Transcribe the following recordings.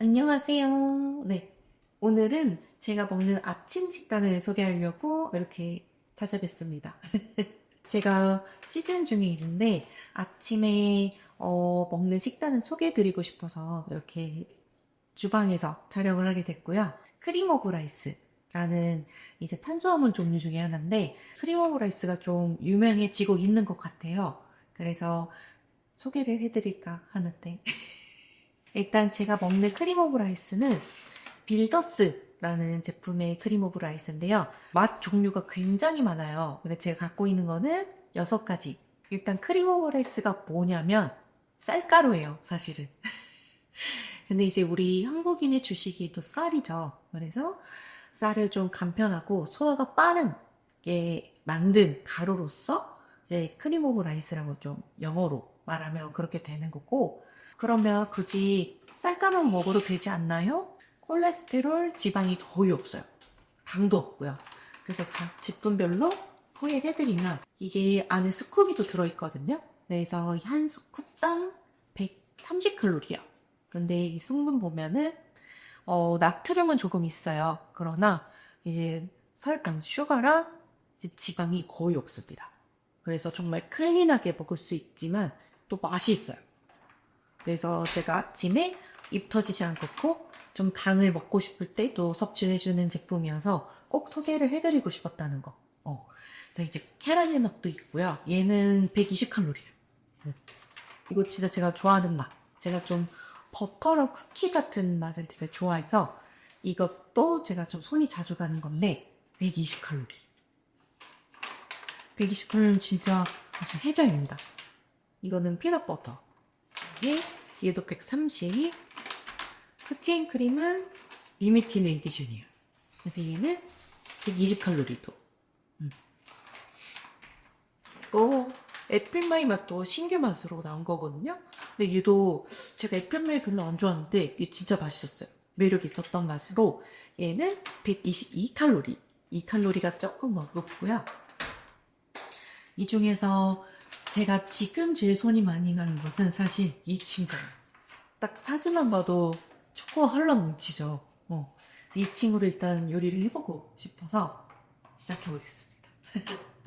안녕하세요. 네. 오늘은 제가 먹는 아침 식단을 소개하려고 이렇게 찾아뵙습니다. 제가 시즌 중에 있는데 아침에 먹는 식단을 소개해드리고 싶어서 이렇게 주방에서 촬영을 하게 됐고요. 크림 오브 라이스라는 이제 탄수화물 종류 중에 하나인데 크림 오브 라이스가 좀 유명해지고 있는 것 같아요. 그래서 소개를 해드릴까 하는데 일단 제가 먹는 크림 오브 라이스는 빌더스라는 제품의 크림 오브 라이스인데요. 맛 종류가 굉장히 많아요. 근데 제가 갖고 있는 거는 6가지. 일단 크림 오브 라이스가 뭐냐면 쌀가루예요, 사실은. 근데 이제 우리 한국인의 주식이 또 쌀이죠. 그래서 쌀을 좀 간편하고 소화가 빠른 게 만든 가루로서 이제 크림 오브 라이스라고 좀 영어로 말하면 그렇게 되는 거고, 그러면 굳이 쌀가루만 먹어도 되지 않나요? 콜레스테롤, 지방이 거의 없어요. 당도 없고요. 그래서 각 제품별로 소개해드리면 이게 안에 스쿠비도 들어있거든요. 그래서 한 스쿱당 130칼로리요. 근데 이 성분 보면은 나트륨은 조금 있어요. 그러나 이제 설탕, 슈가랑 이제 지방이 거의 없습니다. 그래서 정말 클린하게 먹을 수 있지만 또 맛이 있어요. 그래서 제가 아침에 입 터지지 않고 좀 당을 먹고 싶을 때 또 섭취해주는 제품이어서 꼭 소개를 해드리고 싶었다는 거. 그래서 이제 캐러멜 맛도 있고요. 얘는 120칼로리예요. 이거 진짜 제가 좋아하는 맛. 제가 좀 버터랑 쿠키 같은 맛을 되게 좋아해서 이것도 제가 좀 손이 자주 가는 건데 120칼로리. 120칼로리는 진짜 무슨 해장입니다. 이거는 피넛버터. 얘도 130. 쿠키앤크림은 리미티드 에디션이에요. 그래서 얘는 120칼로리도. 애플마이 맛도 신규 맛으로 나온 거거든요. 근데 얘도 제가 애플마이 별로 안 좋아하는데 얘 진짜 맛있었어요. 매력 있었던 맛으로 얘는 122칼로리. 2칼로리가 조금 높고요. 이 중에서 제가 지금 제일 손이 많이 가는 것은 사실 이 친구예요. 딱 사진만 봐도 초코가 헐렁 뭉치죠. 그래서 이 친구를 일단 요리를 해보고 싶어서 시작해보겠습니다.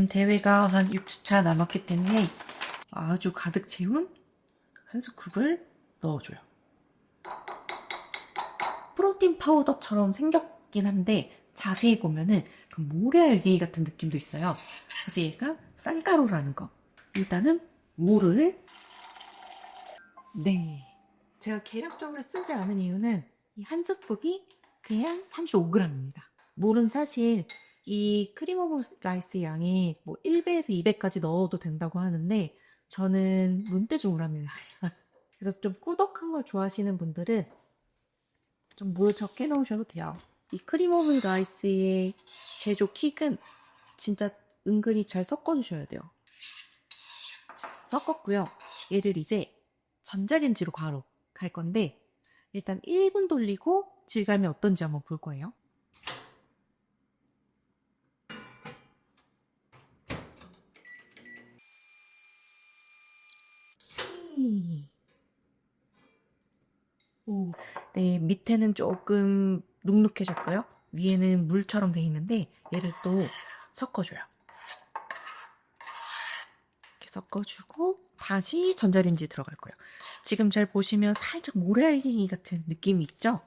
대회가 한 6주차 남았기 때문에 아주 가득 채운 한 스쿱을 넣어줘요. 프로틴 파우더처럼 생겼긴 한데 자세히 보면은 그 모래알갱이 같은 느낌도 있어요. 그래서 얘가 쌀가루라는 거. 일단은 물을 제가 계량적으로 쓰지 않은 이유는 이 한 스푼이 그냥 35g입니다. 물은 사실 이 크림 오브 라이스 양이 뭐 1배에서 2배까지 넣어도 된다고 하는데 저는 눈대중으로 합니다. 그래서 좀 꾸덕한 걸 좋아하시는 분들은 좀 물 적게 넣으셔도 돼요. 이 크림 오브 라이스의 제조 킥은 진짜 은근히 잘 섞어주셔야 돼요. 자, 섞었고요. 얘를 이제 전자레인지로 바로 갈 건데 일단 1분 돌리고 질감이 어떤지 한번 볼 거예요. 오, 네, 밑에는 조금 눅눅해졌고요. 위에는 물처럼 돼 있는데 얘를 또 섞어줘요. 이렇게 섞어주고 다시 전자레인지 들어갈 거예요. 지금 잘 보시면 살짝 모래알갱이 같은 느낌이 있죠?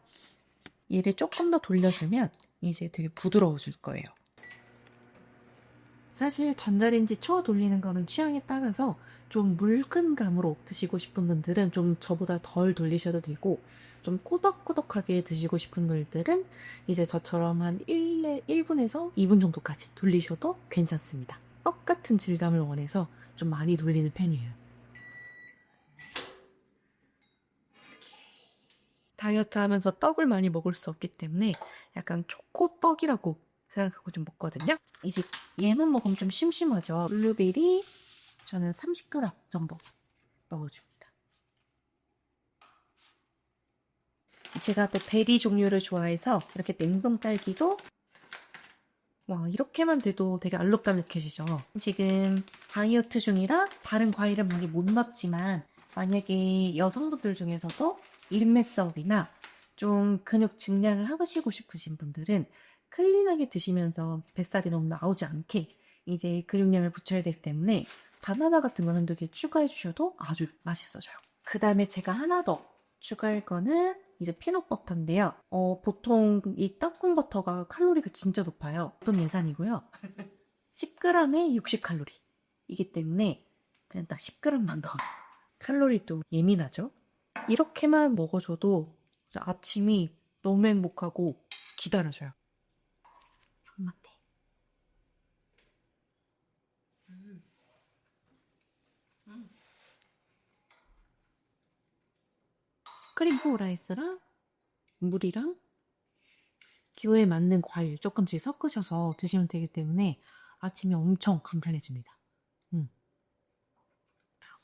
얘를 조금 더 돌려주면 이제 되게 부드러워질 거예요. 사실 전자레인지 초 돌리는 거는 취향에 따라서 좀 묽은 감으로 드시고 싶은 분들은 좀 저보다 덜 돌리셔도 되고 좀 꾸덕꾸덕하게 드시고 싶은 분들은 이제 저처럼 한 1분에서 2분 정도까지 돌리셔도 괜찮습니다. 똑같은 질감을 원해서 좀 많이 돌리는 편이에요. 다이어트 하면서 떡을 많이 먹을 수 없기 때문에 약간 초코떡이라고 생각하고 좀 먹거든요. 이제 얘만 먹으면 좀 심심하죠. 블루베리 저는 30g 정도 넣어줍니다. 제가 또 베리 종류를 좋아해서 이렇게 냉동 딸기도 와 이렇게만 돼도 되게 알록달록해지죠. 지금 다이어트 중이라 다른 과일을 많이 못 넣지만 만약에 여성분들 중에서도 일메성이나 좀 근육 증량을 하시고 싶으신 분들은 클린하게 드시면서 뱃살이 너무 나오지 않게 이제 근육량을 붙여야 되기 때문에 바나나 같은 걸 한두 개 추가해 주셔도 아주 맛있어져요. 그 다음에 제가 하나 더 추가할 거는 이제 피넛버터인데요. 보통 이 땅콩 버터가 칼로리가 진짜 높아요. 어떤 예산이고요. 10g에 60칼로리. 이기 때문에 그냥 딱 10g만 넣어요. 칼로리도 예민하죠? 이렇게만 먹어줘도 아침이 너무 행복하고 기다려져요. 존맛해. 그리고 라이스랑 물이랑 기호에 맞는 과일 조금씩 섞으셔서 드시면 되기 때문에 아침이 엄청 간편해집니다.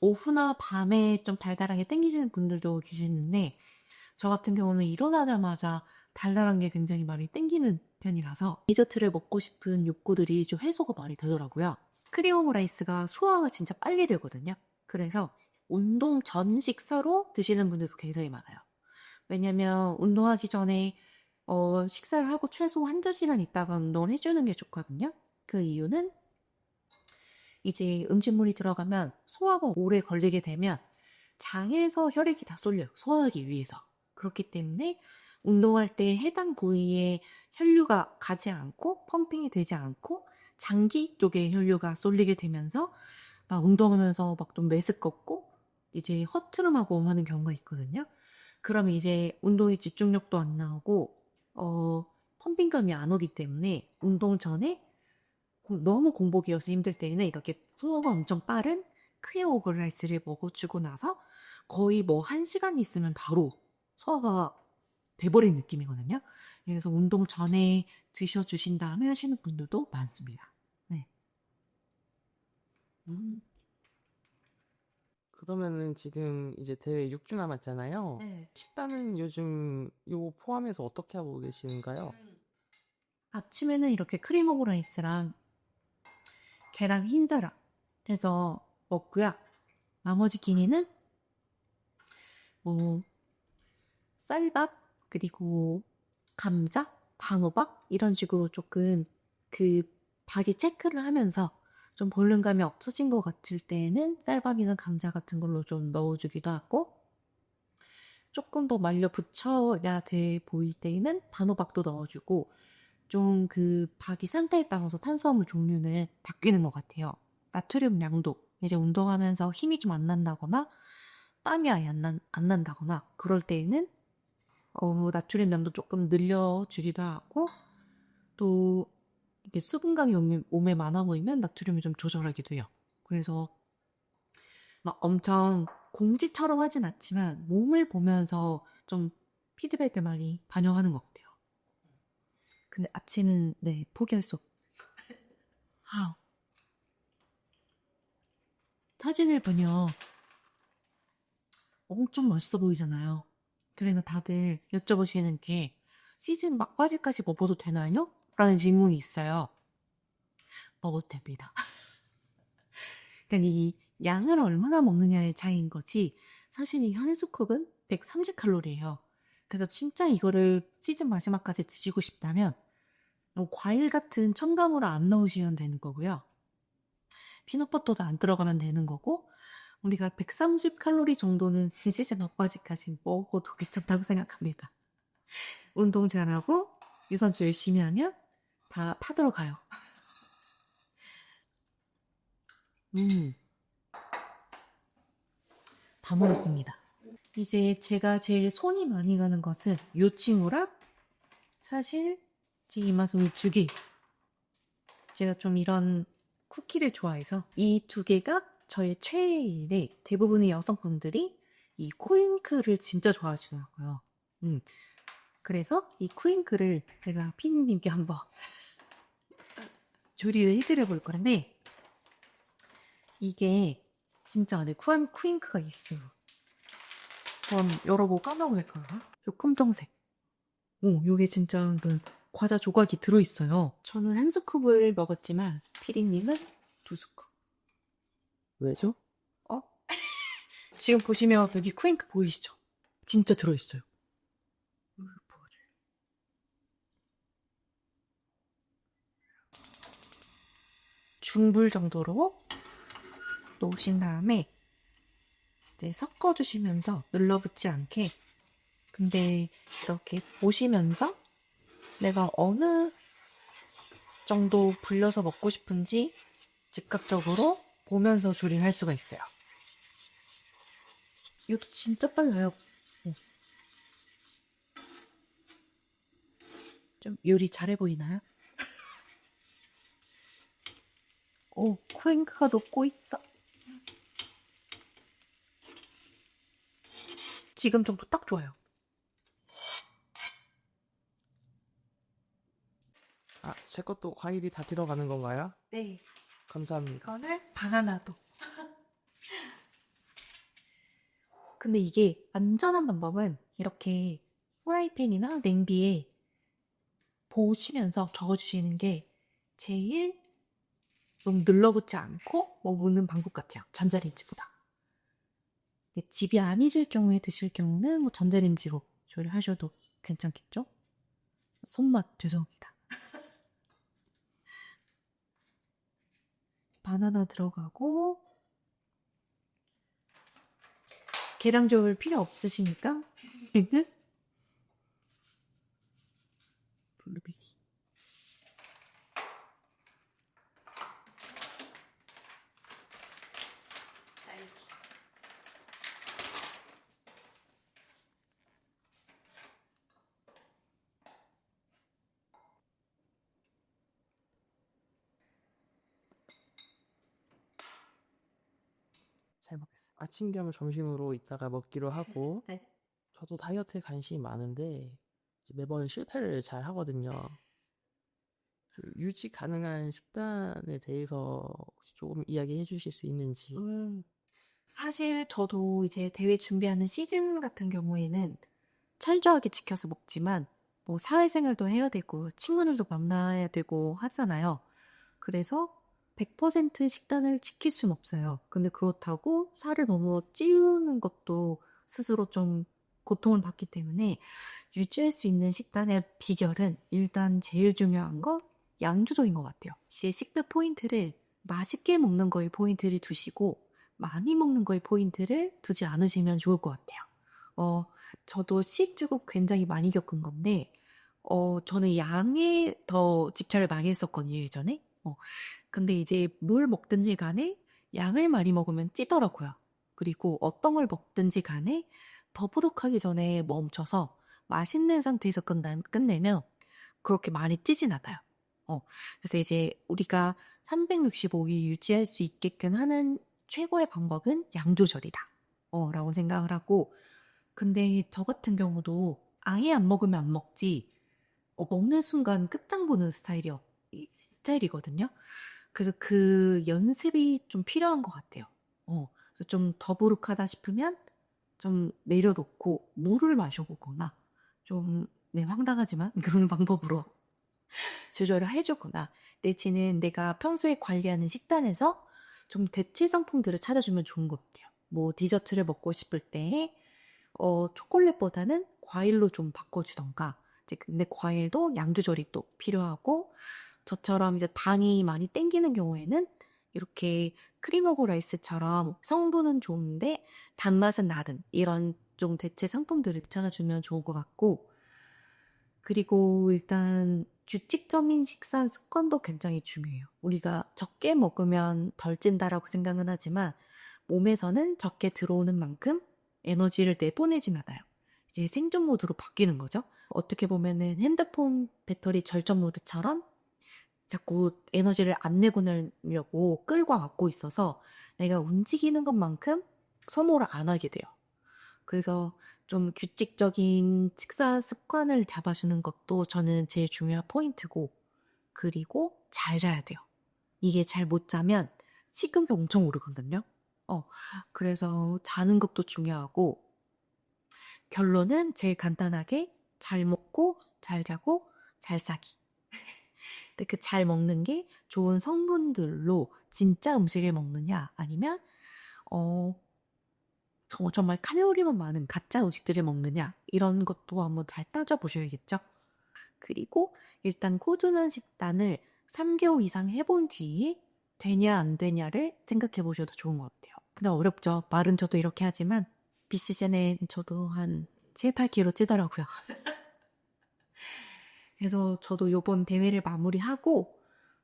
오후나 밤에 좀 달달하게 땡기시는 분들도 계시는데 저 같은 경우는 일어나자마자 달달한 게 굉장히 많이 땡기는 편이라서 디저트를 먹고 싶은 욕구들이 좀 해소가 많이 되더라고요. 크림 오므라이스가 소화가 진짜 빨리 되거든요. 그래서 운동 전 식사로 드시는 분들도 굉장히 많아요. 왜냐면 운동하기 전에 식사를 하고 최소 한두 시간 있다가 운동을 해주는 게 좋거든요. 그 이유는 이제 음식물이 들어가면 소화가 오래 걸리게 되면 장에서 혈액이 다 쏠려요. 소화하기 위해서. 그렇기 때문에 운동할 때 해당 부위에 혈류가 가지 않고 펌핑이 되지 않고 장기 쪽에 혈류가 쏠리게 되면서 막 운동하면서 막 좀 메스껍고 이제 허트름하고 하는 경우가 있거든요. 그러면 이제 운동에 집중력도 안 나오고 펌핑감이 안 오기 때문에 운동 전에 너무 공복이어서 힘들 때는 이렇게 소화가 엄청 빠른 크림 오므라이스를 먹어주고 나서 거의 뭐 1시간 있으면 바로 소화가 돼버린 느낌이거든요. 그래서 운동 전에 드셔주신 다음에 하시는 분들도 많습니다. 네. 그러면은 지금 이제 대회 6주 남았잖아요. 네. 식단은 요즘 요 포함해서 어떻게 하고 계시는가요? 아침에는 이렇게 크림 오므라이스랑 계란 흰자랑 해서 먹고요. 나머지 끼니는 뭐 쌀밥 그리고 감자, 방어박 이런 식으로 조금 그 박이 체크를 하면서 좀 볼륨감이 없어진 것 같을 때는 쌀밥이나 감자 같은 걸로 좀 넣어주기도 하고 조금 더 말려 붙여야 돼 보일 때에는 단호박도 넣어주고 좀 그 박이 상태에 따라서 탄수화물 종류는 바뀌는 것 같아요. 나트륨 양도 이제 운동하면서 힘이 좀 안 난다거나 땀이 아예 안 난다거나 그럴 때에는 나트륨 양도 조금 늘려주기도 하고 또 이게 수분감이 몸에 많아 보이면 나트륨을 좀 조절하기도 해요. 그래서 막 엄청 공지처럼 하진 않지만 몸을 보면서 좀 피드백을 많이 반영하는 것 같아요. 근데 아침은 네 포기할 수 없. 아, 사진을 보면 엄청 맛있어 보이잖아요. 그래서 다들 여쭤보시는 게 시즌 막바지까지 먹어도 되나요? 라는 질문이 있어요. 먹어도 됩니다. 그러니까 이 양을 얼마나 먹느냐의 차이인 거지 사실 이 한스쿱은 130칼로리예요. 그래서 진짜 이거를 시즌 마지막까지 드시고 싶다면 과일 같은 첨가물을 안 넣으시면 되는 거고요. 피넛버터도 안 들어가면 되는 거고 우리가 130칼로리 정도는 시즌 막바지까지 먹어도 괜찮다고 생각합니다. 운동 잘하고 유산소 열심히 하면 다 파들어가요. 다 먹었습니다. 이제 제가 제일 손이 많이 가는 것은 요 친구랑 사실 제 입맛은 두 개. 제가 좀 이런 쿠키를 좋아해서 이 두 개가 저의 최애인데 대부분의 여성분들이 이 쿠잉크를 진짜 좋아하시더라고요. 그래서 이 쿠잉크를 제가 피디님께 한번 조리를 해드려 볼 건데 이게 진짜 안에 쿠잉크가 있어요. 한번 열어보고 까먹고 될까요? 요 검정색. 요게 진짜 그 과자 조각이 들어있어요. 저는 한 스쿱을 먹었지만 피디님은 두 스쿱. 왜죠? 지금 보시면 여기 쿠잉크 보이시죠? 진짜 들어있어요. 물을 부어줘요. 중불 정도로 놓으신 다음에 이제 섞어주시면서 눌러붙지 않게. 근데 이렇게 보시면서 내가 어느 정도 불려서 먹고 싶은지 즉각적으로 보면서 조리를 할 수가 있어요. 이것도 진짜 빨라요. 좀 요리 잘해 보이나요? 오, 쿠앤크가 녹고 있어. 지금 정도 딱 좋아요. 아, 제 것도 과일이 다 들어가는 건가요? 네, 감사합니다. 이거는 바나나도. 근데 이게 안전한 방법은 이렇게 프라이팬이나 냄비에 보시면서 적어주시는 게 제일 좀 눌러붙지 않고 먹는 방법 같아요. 전자레인지보다. 근데 집이 아니실 경우에 드실 경우는 뭐 전자레인지로 조리하셔도 괜찮겠죠? 손맛 죄송합니다. 바나나 들어가고 계량줄 필요 없으십니까? 블루베리. 딸기. 잘 먹겠습니다. 아침 겸 점심으로 이따가 먹기로 하고, 네. 저도 다이어트에 관심이 많은데 이제 매번 실패를 잘 하거든요. 그 유지 가능한 식단에 대해서 혹시 조금 이야기해 주실 수 있는지. 사실 저도 이제 대회 준비하는 시즌 같은 경우에는 철저하게 지켜서 먹지만 뭐 사회생활도 해야 되고 친구들도 만나야 되고 하잖아요. 그래서 100% 식단을 지킬 순 없어요. 근데 그렇다고 살을 너무 찌우는 것도 스스로 좀 고통을 받기 때문에 유지할 수 있는 식단의 비결은 일단 제일 중요한 거 양 조절인 것 같아요. 이제 식단 포인트를 맛있게 먹는 거에 포인트를 두시고 많이 먹는 거에 포인트를 두지 않으시면 좋을 것 같아요. 어, 저도 식중독 굉장히 많이 겪은 건데, 저는 양에 더 집착을 많이 했었거든요, 예전에. 근데 이제 뭘 먹든지 간에 양을 많이 먹으면 찌더라고요. 그리고 어떤 걸 먹든지 간에 더부룩하기 전에 멈춰서 맛있는 상태에서 끝내면 그렇게 많이 찌진 않아요. 그래서 이제 우리가 365일 유지할 수 있게끔 하는 최고의 방법은 양 조절이다. 라고 생각을 하고, 근데 저 같은 경우도 아예 안 먹으면 안 먹지, 먹는 순간 끝장 보는 스타일이거든요. 그래서 그 연습이 좀 필요한 것 같아요. 그래서 좀 더부룩하다 싶으면 좀 내려놓고 물을 마셔보거나 좀, 네, 황당하지만 그런 방법으로 조절을 해주거나 내지는 내가 평소에 관리하는 식단에서 좀 대체 상품들을 찾아주면 좋은 것 같아요. 뭐 디저트를 먹고 싶을 때 초콜릿보다는 과일로 좀 바꿔주던가. 이제 근데 과일도 양 조절이 또 필요하고, 저처럼 이제 당이 많이 땡기는 경우에는 이렇게 크림하고 라이스처럼 성분은 좋은데 단맛은 낮은 이런 좀 대체 상품들을 찾아주면 좋을 것 같고, 그리고 일단 규칙적인 식사 습관도 굉장히 중요해요. 우리가 적게 먹으면 덜 찐다라고 생각은 하지만 몸에서는 적게 들어오는 만큼 에너지를 내보내진 않아요. 이제 생존 모드로 바뀌는 거죠. 어떻게 보면은 핸드폰 배터리 절전 모드처럼 자꾸 에너지를 안 내보내려고 끌고 안고 있어서 내가 움직이는 것만큼 소모를 안 하게 돼요. 그래서 좀 규칙적인 식사 습관을 잡아주는 것도 저는 제일 중요한 포인트고, 그리고 잘 자야 돼요. 이게 잘 못 자면 식욕이 엄청 오르거든요. 그래서 자는 것도 중요하고, 결론은 제일 간단하게 잘 먹고, 잘 자고, 잘 싸기. 근데 그 잘 먹는 게 좋은 성분들로 진짜 음식을 먹느냐, 아니면, 어, 정말 칼로리만 많은 가짜 음식들을 먹느냐 이런 것도 한번 잘 따져보셔야겠죠. 그리고 일단 꾸준한 식단을 3개월 이상 해본 뒤에 되냐 안 되냐를 생각해 보셔도 좋은 것 같아요. 근데 어렵죠. 말은 저도 이렇게 하지만 비시즌에 저도 한 7, 8kg 찌더라고요. 그래서 저도 요번 대회를 마무리하고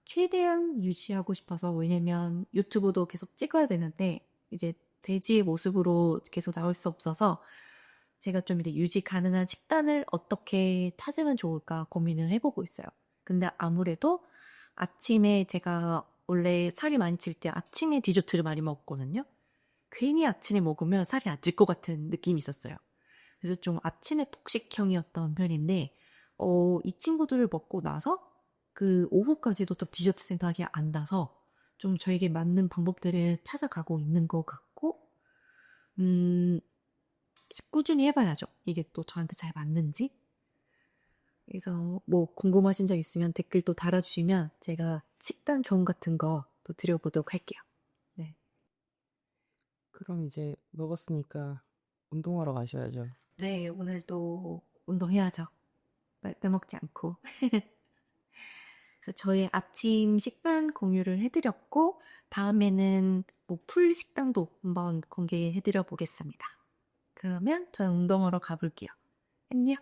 최대한 유지하고 싶어서, 왜냐면 유튜브도 계속 찍어야 되는데 이제 돼지의 모습으로 계속 나올 수 없어서 제가 좀 이제 유지 가능한 식단을 어떻게 찾으면 좋을까 고민을 해보고 있어요. 근데 아무래도 아침에 제가 원래 살이 많이 찔 때 아침에 디저트를 많이 먹거든요. 괜히 아침에 먹으면 살이 안 찔 것 같은 느낌이 있었어요. 그래서 좀 아침에 폭식형이었던 편인데, 이 친구들을 먹고 나서 그 오후까지도 좀 디저트 생각이 안 나서 좀 저에게 맞는 방법들을 찾아가고 있는 것 같고, 꾸준히 해봐야죠. 이게 또 저한테 잘 맞는지. 그래서 뭐 궁금하신 점 있으면 댓글도 달아주시면 제가 식단 조언 같은 거 또 드려보도록 할게요. 네. 그럼 이제 먹었으니까 운동하러 가셔야죠. 네, 오늘도 운동해야죠. 빼먹지 않고. 그래서 저의 아침 식단 공유를 해드렸고, 다음에는 뭐 풀 식단도 한번 공개해드려 보겠습니다. 그러면 저는 운동하러 가볼게요. 안녕.